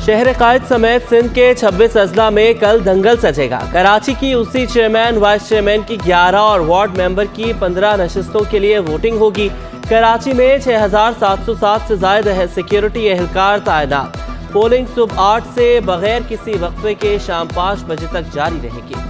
शहर कायद समेत सिंध के 26 अजला में कल दंगल सजेगा। कराची की यूसी चेयरमैन, वाइस चेयरमैन की 11 और वार्ड मेंबर की 15 नशिस्तों के लिए वोटिंग होगी। कराची में 6707 से ज्यादा सिक्योरिटी एहलकार तैनात। पोलिंग सुबह 8 से बगैर किसी वक्फे के शाम 5 बजे तक जारी रहेगी।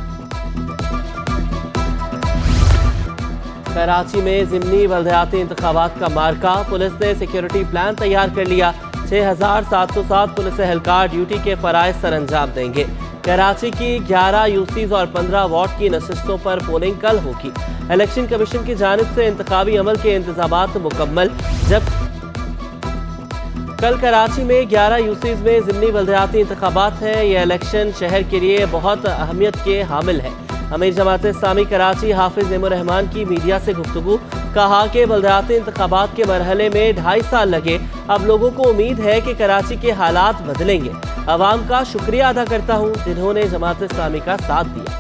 कराची में ज़िमनी बल्दियाती इंतखाबात का मार्का। पुलिस ने सिक्योरिटी प्लान तैयार कर लिया। 6707 पुलिस एहलकार ड्यूटी के फराइज सर अंजाम देंगे। कराची की 11 यूसीज और 15 वार्ड की नशिस्तों पर पोलिंग कल होगी। इलेक्शन कमीशन की जानिब से इंतखाबी अमल के इंतजामात मुकम्मल। जब कल कराची में 11 यूसीज में ज़िमनी बल्दियाती इंतखाबात हैं। यह इलेक्शन शहर के लिए बहुत अहमियत के हामिल है। अमीर जमात इस्लामी कराची हाफिज नेमुर रहमान की मीडिया से गुफ्तगू। कहा कि बल्दियाती इंतखाबात के मरहले में 2.5 साल लगे। अब लोगों को उम्मीद है कि कराची के हालात बदलेंगे। अवाम का शुक्रिया अदा करता हूँ जिन्होंने जमात इस्लामी का साथ दिया।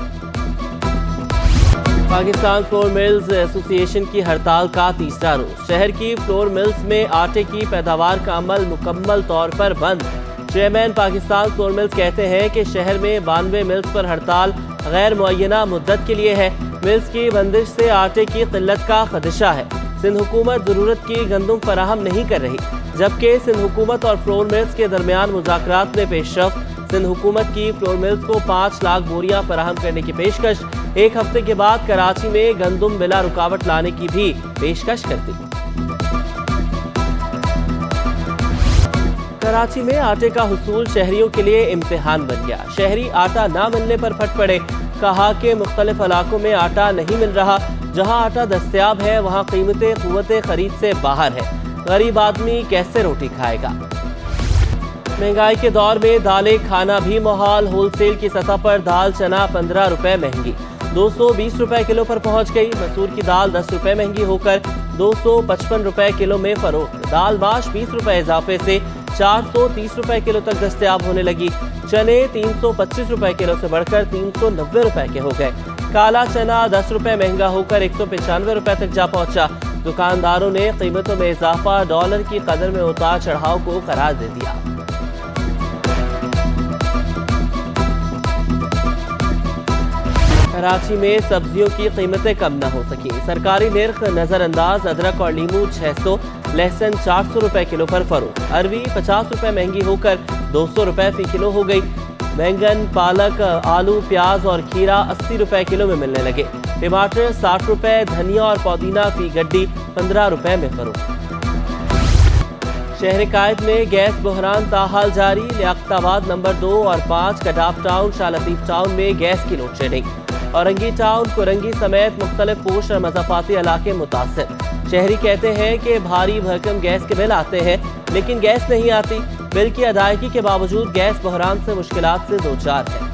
पाकिस्तान फ्लोर मिल्स एसोसिएशन की हड़ताल का तीसरा रोज। शहर की फ्लोर मिल्स में आटे की पैदावार का अमल मुकम्मल तौर पर बंद। चेयरमैन पाकिस्तान फ्लोर मिल्स कहते हैं कि शहर में 92 मिल्स पर हड़ताल गैर मुअय्यना मुद्दत के लिए है। मिल्स की बंदिश से आटे की किल्लत का खदशा है। सिंध हुकूमत ज़रूरत की गंदम फराहम नहीं कर रही, जबकि सिंध हुकूमत और फ्लोर मिल्स के दरमियान मुज़ाकरात में पेशरफ्त। सिंध हुकूमत की फ्लोर मिल्स को 5 लाख बोरियां फराहम करने की पेशकश। एक हफ्ते के बाद कराची में गंदम बिला रुकावट लाने की भी पेशकश कर दी। कराची में आटे का हुसूल शहरियों के लिए इम्तिहान बन गया। शहरी आटा ना मिलने पर फट पड़े। कहा कि मुख्तलिफ इलाकों में आटा नहीं मिल रहा। जहां आटा दस्तयाब है वहां कीमतें कुव्वते खरीद से बाहर है। गरीब आदमी कैसे रोटी खाएगा। महंगाई के दौर में दालें खाना भी मुहाल। होलसेल की सतह पर दाल चना 15 रुपए महंगी, 220 रुपए किलो पर पहुंच गई। मसूर की दाल 10 रुपए महंगी होकर 255 रुपए किलो में फरोख्त। दाल माश 20 रुपए इजाफे से 430 रुपए किलो तक दस्तयाब होने लगी। चने 325 रुपए किलो से बढ़कर 390 रुपए के हो गए। काला चना 10 रुपए महंगा होकर 195 रुपए तक जा पहुंचा। दुकानदारों ने कीमतों में इजाफा डॉलर की कदर में उतार चढ़ाव को करार दे दिया। कराची में सब्जियों की कीमतें कम न हो सकी। सरकारी निर्ख नजरअंदाज। अदरक और लीमू 600, लहसुन 400 रुपए किलो पर फरोख्त। अरवी 50 रुपए महंगी होकर 200 रुपए फी किलो हो गई। बैंगन, पालक, आलू, प्याज और खीरा 80 रुपए किलो में मिलने लगे। टमाटर 60 रुपए, धनिया और पुदीना फी गड्डी 15 रुपए में फरोख्त। शहर कायद में गैस बहरान ताहाल जारी। लियाकताबाद नंबर 2 और 5, कडाप टाउन, शाह लतीफ टाउन में गैस की load shedding. Orangi town, Korangi समेत मुख्तलिफ पोश और मज़ाफ़ाती इलाके मुतासिर। शहरी कहते हैं कि भारी भरकम गैस के बिल आते हैं लेकिन गैस नहीं आती। बिल की अदायगी के बावजूद गैस बहरान से मुश्किलात से दो चार है।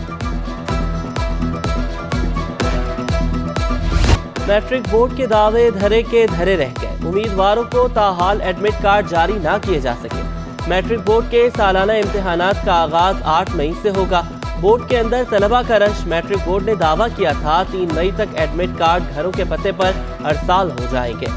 मैट्रिक बोर्ड के दावे धरे के धरे रह गए। उम्मीदवारों को ताहाल एडमिट कार्ड जारी ना किए जा सके। मैट्रिक बोर्ड के सालाना इम्तिहानात का आगाज 8 मई से होगा। बोर्ड के अंदर तलबा का रश। मैट्रिक बोर्ड ने दावा किया था 3 मई तक एडमिट कार्ड घरों के पते पर अरसाल हो जाएंगे।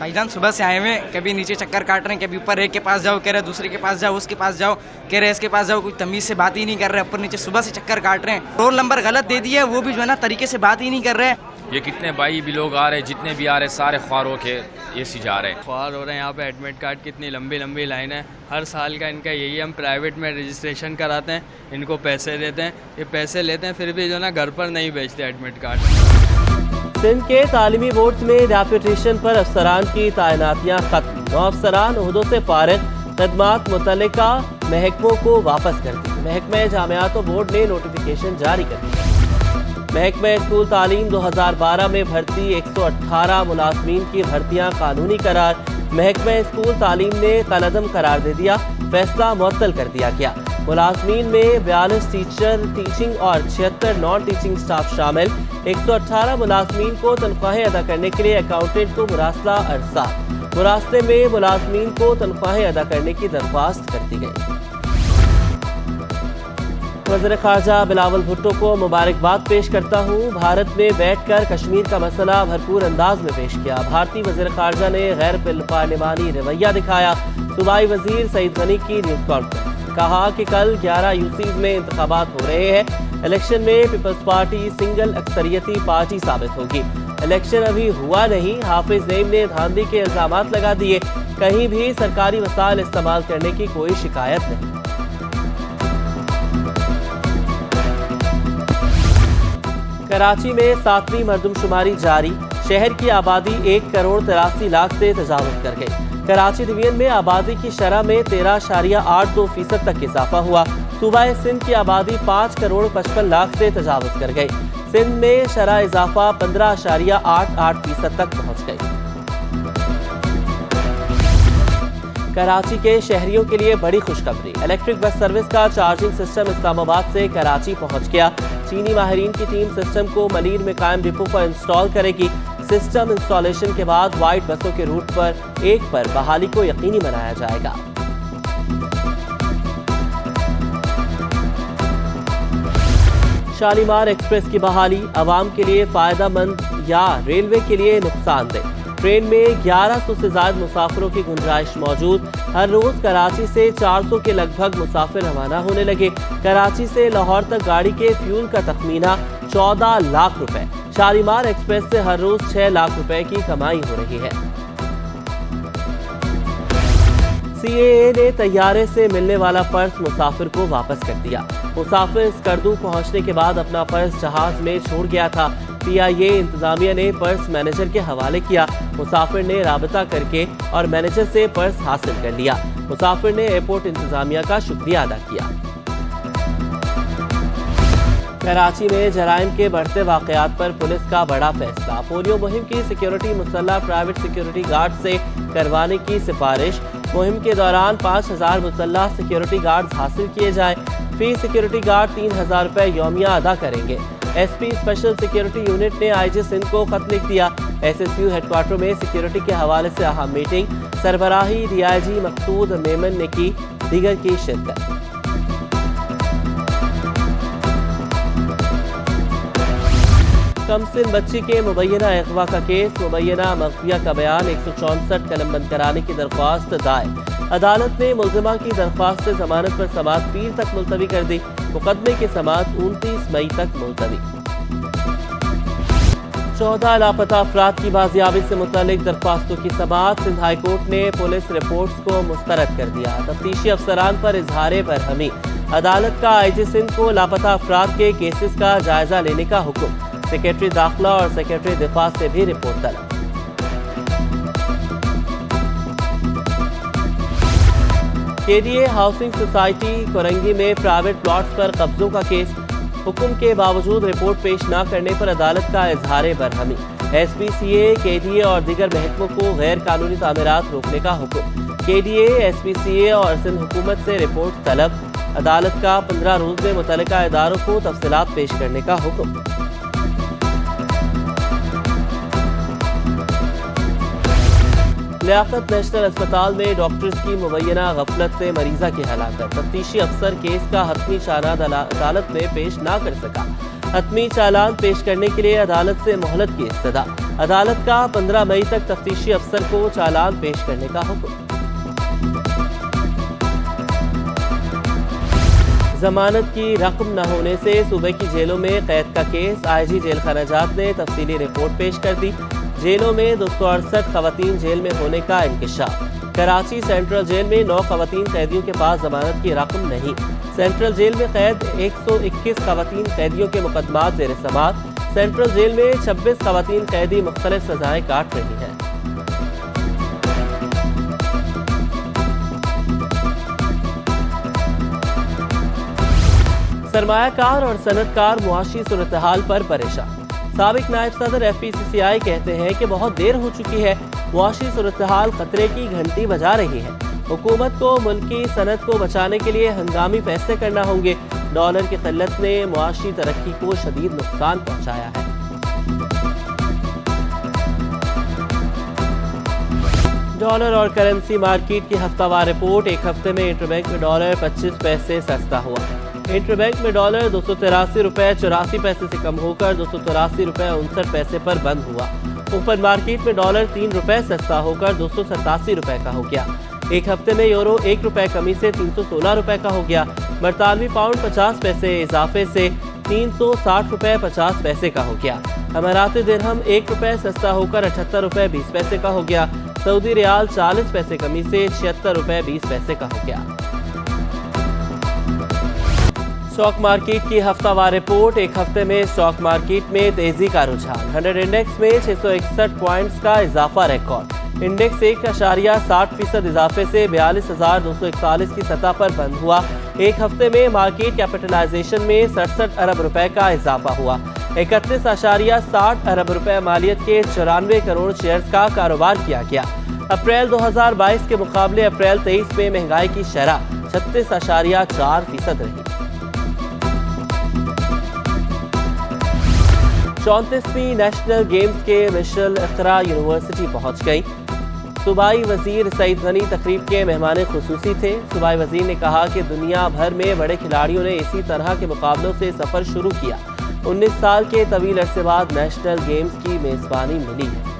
भाईजान सुबह से आए हुए, कभी नीचे चक्कर काट रहे हैं, कभी ऊपर एक के पास जाओ कह रहे, दूसरे के पास जाओ, उसके पास जाओ कह रहे, इसके पास जाओ। कोई तमीज से बात ही नहीं कर रहे। ऊपर नीचे सुबह से चक्कर काट रहे हैं। रोल नंबर गलत दे दिया, वो भी जो है ना तरीके से बात ही नहीं कर रहे। ये कितने भाई भी लोग आ रहे हैं, जितने भी आ रहे हैं सारे ख्वार होके ये सी जा रहे हैं। ख्वार हो रहे हैं यहाँ पे। एडमिट कार्ड कितनी लंबी लंबी लाइन है। हर साल का इनका यही है, हम प्राइवेट में रजिस्ट्रेशन कराते हैं, इनको पैसे देते हैं, ये पैसे लेते हैं, फिर भी जो ना घर पर नहीं भेजते एडमिट कार्ड। सिंध के तालीमी बोर्ड में डेप्यूटेशन पर अफसरान की तैनातियाँ खत्म। 9 अफसरान ओहदों से फारिग। खदमात मुतल्लिका महकमों को वापस कर दी। महकमा जामियात बोर्ड ने नोटिफिकेशन जारी कर दिया। महकमा स्कूल तालीम 2012 में भर्ती 118 मुलाजमीन की भर्तियाँ कानूनी करार। महकमा स्कूल तालीम ने कलअदम करार दे दिया। फैसला मुअत्तल कर दिया गया। मुलाजमीन में 42 टीचर, टीचिंग और 76 नॉन टीचिंग स्टाफ शामिल। 118 मुलाजमीन को तनख्वाहें अदा करने के लिए अकाउंटेंट को मुरासला अरसाल। मुरासले में मुलाजमीन को तनख्वाहें अदा करने की दरख्वास्त कर दी गई। वज़ीर ख़ारजा बिलावल भुट्टो को मुबारकबाद पेश करता हूँ। भारत में बैठकर कश्मीर का मसला भरपूर अंदाज में पेश किया। भारतीय वज़ीर ख़ारजा ने गैर पार्लिमानी रवैया दिखाया। सूबाई वज़ीर सईद गनी की न्यूज़ कॉन्फ्रेंस, कहा कि कल 11 यूसीज में इंतखाबात हो रहे हैं। इलेक्शन में पीपल्स पार्टी सिंगल अक्सरियती पार्टी साबित होगी। इलेक्शन अभी हुआ नहीं। हाफिज नईम ने धांधली के इल्जामात लगा दिए। कहीं भी सरकारी वसाइल इस्तेमाल करने की कोई शिकायत नहीं। कराची में 7वीं मरदमशुमारी जारी। शहर की आबादी 1,83,00,000 से तजावुज़ कर गई। कराची डिवीजन में आबादी की शरह में 13.82% तक इजाफा हुआ। सूबा सिंध की आबादी 5,55,00,000 से तजावुज़ कर गई। सिंध में शरह इजाफा 15.88% तक पहुँच गई। कराची के शहरियों के लिए बड़ी खुशखबरी। इलेक्ट्रिक बस सर्विस का चार्जिंग सिस्टम इस्लामाबाद से कराची पहुंच गया। चीनी माहिरीन की टीम सिस्टम को मलीर में कायम डिपो पर इंस्टॉल करेगी। सिस्टम इंस्टॉलेशन के बाद वाइट बसों के रूट पर एक पर बहाली को यकीनी बनाया जाएगा। शालीमार एक्सप्रेस की बहाली आवाम के लिए फायदेमंद या रेलवे के लिए नुकसानदेह। ट्रेन में 1100 से ज्यादा मुसाफिरों की गुंजाइश मौजूद। हर रोज कराची से 400 के लगभग मुसाफिर रवाना होने लगे। कराची से लाहौर तक गाड़ी के फ्यूल का तखमीना 14 लाख रुपए। शालीमार एक्सप्रेस से हर रोज 6 लाख रुपए की कमाई हो रही है। CAA ने तैयारे से मिलने वाला पर्स मुसाफिर को वापस कर दिया। मुसाफिर स्कर्दू पहुंचने के बाद अपना पर्स जहाज में छोड़ गया था। PIA इंतजामिया ने पर्स मैनेजर के हवाले किया। मुसाफिर ने राबता करके और मैनेजर से पर्स हासिल कर लिया। मुसाफिर ने एयरपोर्ट इंतजामिया का शुक्रिया अदा किया। कराची में जराइम के बढ़ते वाकयात पर पुलिस का बड़ा फैसला। पोलियो मुहिम की सिक्योरिटी मुसल्लह प्राइवेट सिक्योरिटी गार्ड से करवाने की सिफारिश। मुहिम के दौरान 5,000 मुसल्लह सिक्योरिटी गार्ड हासिल किए जाएं। फी सिक्योरिटी गार्ड 3,000 रुपए यौमिया अदा करेंगे। SP स्पेशल सिक्योरिटी यूनिट ने IG सिंध को खत लिख दिया। SSU हेडक्वार्टर में सिक्योरिटी के हवाले से अहम मीटिंग। सरबराही DIG मकसूद मेमन ने की। दीगर की शिरकत। कमसिन बच्ची के मुबैना अगवा का केस। मुबैना मगफिया का बयान 164 कलमबंद कराने की दरख्वास्त दायर। अदालत ने मुलजिमा की दरख्वास्त से जमानत पर समाअत पीर तक मुलतवी कर दी। मुकदमे की समाअत 29 मई तक मुलतवी। 14 लापता अफराद की बाजियाबी से मुतल्लिक दरख्वास्तों की समाअत। सिंध हाई कोर्ट ने पुलिस रिपोर्ट्स को मुस्तरद कर दिया। तफ्तीशी अफसरान पर इजहार बरहमी। अदालत का IG सिंध को लापता अफराद के केसेस का जायजा लेने का हुक्म। सेक्रेटरी दाखिला और सेक्रेटरी दिफा से भी रिपोर्ट तलब। KDA हाउसिंग सोसाइटी कोरंगी में प्राइवेट प्लॉट्स पर कब्जों का केस। हुक्म के बावजूद रिपोर्ट पेश न करने पर अदालत का इजहार बरहमी। SPCA, KDA और दीगर महकमों को गैर कानूनी तामीरात रोकने का हुक्म। KDA, SPCA और सिंध हुकूमत से रिपोर्ट तलब। अदालत का 15 रोज में मुतल्लिका इदारों को तफसीलात पेश करने का हुक्म। लियाकत नेशनल अस्पताल में डॉक्टर्स की मुबैना गफलत से मरीजा की हलाकत। तफ्तीशी अफसर केस का हतमी चालान अदालत में पेश ना कर सका। हतमी चालान पेश करने के लिए अदालत से मोहलत की इस्तदा। अदालत का 15 मई तक तफ्तीशी अफसर को चालान पेश करने का हुक्म। जमानत की रकम न होने से सूबे की जेलों में कैद का केस। IG जेल खाना जात ने तफसीली रिपोर्ट पेश कर दी। जेलों में 268 खवातीन जेल में होने का इंकशाफ। कराची सेंट्रल जेल में 9 खवातीन कैदियों के पास जमानत की रकम नहीं। सेंट्रल जेल में कैद 121 खवातीन कैदियों के मुकदमात ज़ेर समाअत। सेंट्रल जेल में 26 खवातीन कैदी मुख्तलिफ सजाएं काट रही हैं। सरमायाकार और सनतकार मुआशी सूरत-ए-हाल पर परेशान। साबिक नायब सदर FPCCI कहते हैं कि बहुत देर हो चुकी है। मुआशी सूरत-ए-हाल खतरे की घंटी बजा रही है। हुकूमत को मुल्की सनत को बचाने के लिए हंगामी फैसले करना होंगे। डॉलर की किल्लत ने मुआशी तरक्की को शदीद नुकसान पहुंचाया है। डॉलर और करेंसी मार्केट की हफ्तावार रिपोर्ट। एक हफ्ते में इंटरबैंक में डॉलर 25 पैसे सस्ता हुआ। इंटरबैंक में डॉलर 283 रुपये 84 पैसे से कम होकर 283 रुपये 59 पैसे पर बंद हुआ। ओपन मार्केट में डॉलर 3 रुपये सस्ता होकर 287 रुपये का हो गया। एक हफ्ते में यूरो 1 रुपये कमी से 316 रुपये का हो गया। बरतानवी पाउंड 50 पैसे इजाफे से 360 रुपये 50 पैसे का हो गया। अमाराती दिरहम 1 रुपये सस्ता होकर 78 रुपये 20 पैसे का हो गया। सऊदी रियाल 40 पैसे कमी से 76 रुपये 20 पैसे का हो गया। स्टॉक मार्केट की हफ्तावार रिपोर्ट। एक हफ्ते में स्टॉक मार्केट में तेजी का रुझान। 100 इंडेक्स में 661 पॉइंट्स का इजाफा रिकॉर्ड। इंडेक्स 1.60% इजाफे से 42,241 की सतह पर बंद हुआ। एक हफ्ते में मार्केट कैपिटलाइजेशन में 67 अरब रुपए का इजाफा हुआ। 31.60 अरब रुपए मालियत के 94 करोड़ शेयर्स का कारोबार किया गया। अप्रैल 2022 के मुकाबले अप्रैल 23 में महंगाई की शरह 36.4% रही। 34वीं नेशनल गेम्स के मिशेल इकरा यूनिवर्सिटी पहुंच गई। सूबाई वजीर सईद गनी तकरीब के मेहमान खुसूसी थे। सूबाई वजीर ने कहा कि दुनिया भर में बड़े खिलाड़ियों ने इसी तरह के मुकाबलों से सफ़र शुरू किया। 19 साल के तवील अरसे बाद नेशनल गेम्स की मेज़बानी मिली है।